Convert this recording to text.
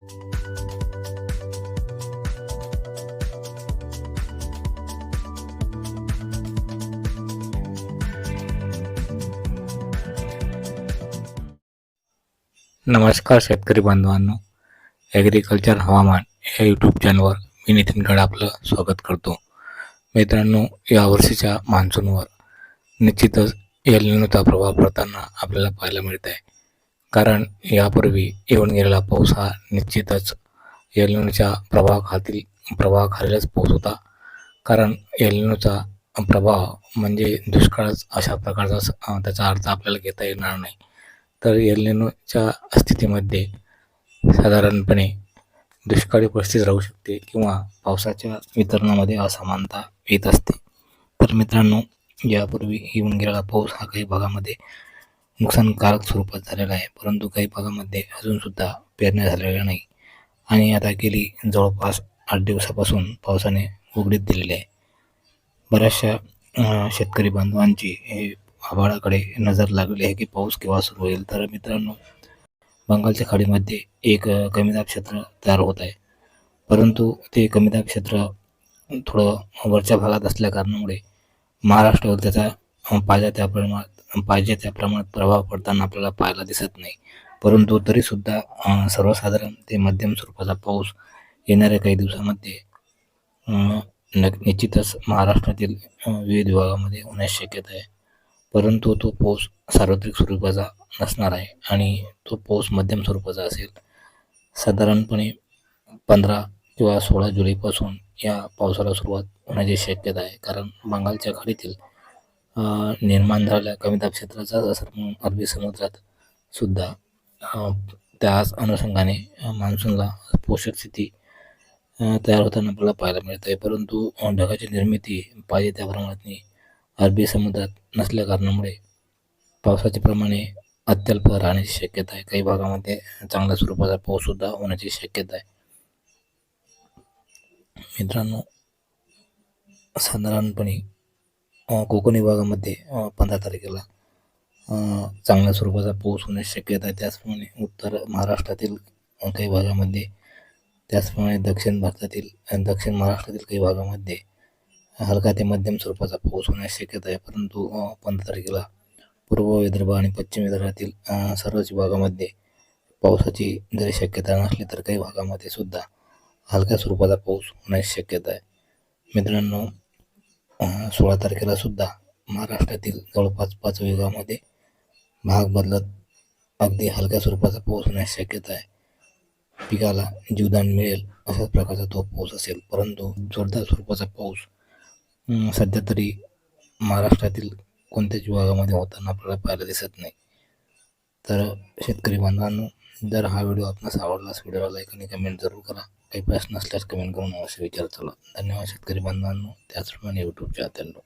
नमस्कार शेतकरी बांधवांनो, ॲग्रिकल्चर हवामान या यूट्यूब चॅनलवर मी नितीन गड आपलं स्वागत करतो. मित्रांनो, यावर्षीच्या मान्सूनवर निश्चितच एल निनोचा प्रभाव पडताना आपल्याला पाहायला मिळत आहे. कारण यापूर्वी येऊन गेलेला पाऊस हा निश्चितच एल निनोच्या प्रभावाखालीलच पाऊस होता. कारण एल निनोचा प्रभाव म्हणजे दुष्काळच अशा प्रकारचा त्याचा अर्थ आपल्याला घेता येणार नाही. तर एल निनोच्या स्थितीमध्ये साधारणपणे दुष्काळी परिस्थिती राहू शकते किंवा पावसाच्या वितरणामध्ये असमानता येत असते. तर मित्रांनो, यापूर्वी येऊन गेलेला पाऊस हा काही भागामध्ये नुकसानकारक स्वरूपात झालेला आहे, परंतु काही भागामध्ये अजूनसुद्धा पेरण्या झालेल्या नाही आणि आता गेली जवळपास 8 दिवसापासून पावसाने उघडीप दिलेली आहे. बऱ्याचशा शेतकरी बांधवांची हे आभाळाकडे नजर लागली आहे की पाऊस केव्हा सुरू होईल. तर मित्रांनो, बंगालच्या खाडीमध्ये एक कमीदाब क्षेत्र तयार होत आहे, परंतु ते कमीदाब क्षेत्र थोडं वरच्या भागात असल्या कारणामुळे महाराष्ट्रावर त्याचा पाहिजे त्या प्रमाणात प्रभाव पडताना आपल्याला पाहायला दिसत नाही. परंतु तरीसुद्धा सर्वसाधारण ते मध्यम स्वरूपाचा पाऊस येणाऱ्या काही दिवसामध्ये निश्चितच महाराष्ट्रातील विविध विभागामध्ये होण्याची शक्यता आहे. परंतु तो पाऊस सार्वत्रिक स्वरूपाचा नसणार आहे आणि तो पाऊस मध्यम स्वरूपाचा असेल. साधारणपणे 15 किंवा 16 जुलैपासून या पावसाला सुरुवात होण्याची शक्यता आहे. कारण बंगालच्या खाडीतील निर्माण झालेल्या कमीदाब क्षेत्राचा असर म्हणून अरबी समुद्रात सुद्धा त्याच अनुषंगाने मान्सूनला पोषक स्थिती तयार होताना आपल्याला पाहायला मिळत आहे. परंतु ढगाची निर्मिती पाहिजे त्या प्रमाणात अरबी समुद्रात नसल्या कारणामुळे पावसाचे प्रमाणे अत्यल्प राहण्याची शक्यता आहे. काही भागामध्ये चांगल्या स्वरूपाचा पाऊससुद्धा होण्याची शक्यता आहे. मित्रांनो, साधारणपणे कोकण विभागामध्ये 15 तारखेला चांगल्या स्वरूपाचा पाऊस होण्याची शक्यता आहे. त्याचप्रमाणे उत्तर महाराष्ट्रातील काही भागामध्ये, त्याचप्रमाणे दक्षिण महाराष्ट्रातील काही भागामध्ये हलका ते मध्यम स्वरूपाचा पाऊस होण्याची शक्यता आहे. परंतु 15 तारखेला पूर्व विदर्भ आणि पश्चिम विदर्भातील सर्वच विभागामध्ये पावसाची जरी शक्यता नसली तर काही भागामध्ये सुद्धा हलक्या स्वरूपाचा पाऊस होण्याची शक्यता आहे. मित्रांनो, 16 तारखेला सुद्धा महाराष्ट्रातील जवळपास 5 विभागामध्ये भाग बदलत अगदी हलक्या स्वरूपाचा पाऊस होण्याची शक्यता आहे. पिकाला जीवदान मिळेल अशाच प्रकारचा तो पाऊस असेल. परंतु जोरदार स्वरूपाचा पाऊस सध्या तरी महाराष्ट्रातील कोणत्याच विभागामध्ये होताना आपल्याला पाहायला दिसत नाही. तर शेतकरी बांधवांनो, जर हा व्हिडिओ आपणास आवडल्यास व्हिडिओला लाईक आणि कमेंट जरूर करा. काही प्रश्न असल्यास कमेंट करून अवश्य विचारत चला. धन्यवाद शेतकरी बांधवांनो. त्याचप्रमाणे यूट्यूबच्या चॅनल